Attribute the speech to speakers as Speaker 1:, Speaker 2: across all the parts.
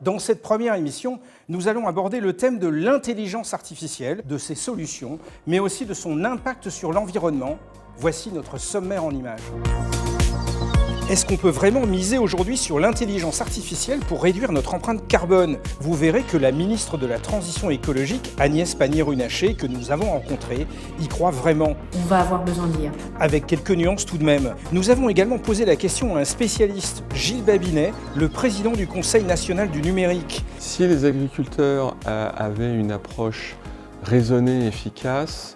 Speaker 1: Dans cette première émission, nous allons aborder le thème de l'intelligence artificielle, de ses solutions, mais aussi de son impact sur l'environnement. Voici notre sommaire en images. Est-ce qu'on peut vraiment miser aujourd'hui sur l'intelligence artificielle pour réduire notre empreinte carbone? Vous verrez que la ministre de la Transition écologique, Agnès Pannier-Runacher, que nous avons rencontrée, y croit vraiment.
Speaker 2: On va avoir besoin de l'IA.
Speaker 1: Avec quelques nuances tout de même. Nous avons également posé la question à un spécialiste, Gilles Babinet, le président du Conseil national du numérique.
Speaker 3: Si les agriculteurs avaient une approche raisonnée et efficace,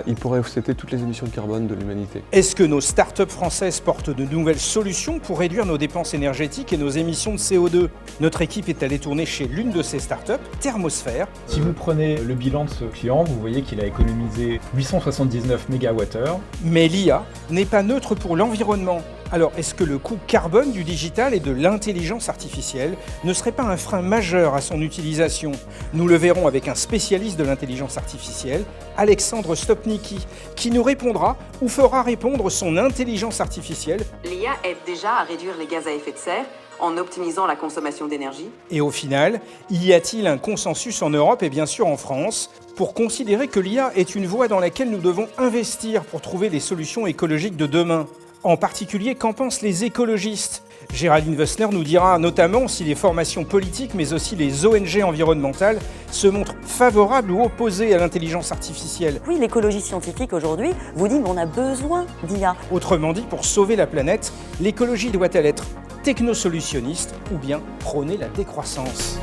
Speaker 3: ils pourraient offsetter toutes les émissions de carbone de l'humanité.
Speaker 1: Est-ce que nos startups françaises portent de nouvelles solutions pour réduire nos dépenses énergétiques et nos émissions de CO2? Notre équipe est allée tourner chez l'une de ces startups, Thermosphère.
Speaker 4: Si vous prenez le bilan de ce client, vous voyez qu'il a économisé 879 MWh.
Speaker 1: Mais l'IA n'est pas neutre pour l'environnement. Alors, est-ce que le coût carbone du digital et de l'intelligence artificielle ne serait pas un frein majeur à son utilisation? Nous le verrons avec un spécialiste de l'intelligence artificielle, Alexandre Stopnicki, qui nous répondra ou fera répondre son intelligence artificielle.
Speaker 5: L'IA aide déjà à réduire les gaz à effet de serre en optimisant la consommation d'énergie.
Speaker 1: Et au final, y a-t-il un consensus en Europe et bien sûr en France pour considérer que l'IA est une voie dans laquelle nous devons investir pour trouver les solutions écologiques de demain? En particulier, qu'en pensent les écologistes? Géraldine Wessner nous dira notamment si les formations politiques, mais aussi les ONG environnementales, se montrent favorables ou opposées à l'intelligence artificielle.
Speaker 6: Oui, l'écologie scientifique aujourd'hui vous dit qu'on a besoin d'IA.
Speaker 1: Autrement dit, pour sauver la planète, l'écologie doit-elle être technosolutionniste ou bien prôner la décroissance?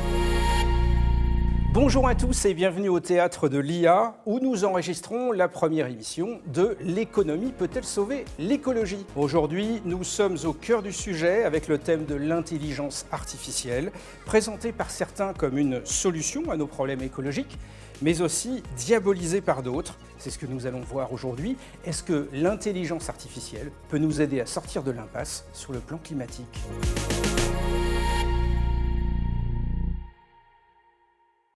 Speaker 1: Bonjour à tous et bienvenue au Théâtre de l'IA où nous enregistrons la première émission de L'économie peut-elle sauver l'écologie? Aujourd'hui, nous sommes au cœur du sujet avec le thème de l'intelligence artificielle, présenté par certains comme une solution à nos problèmes écologiques, mais aussi diabolisé par d'autres. C'est ce que nous allons voir aujourd'hui. Est-ce que l'intelligence artificielle peut nous aider à sortir de l'impasse sur le plan climatique ?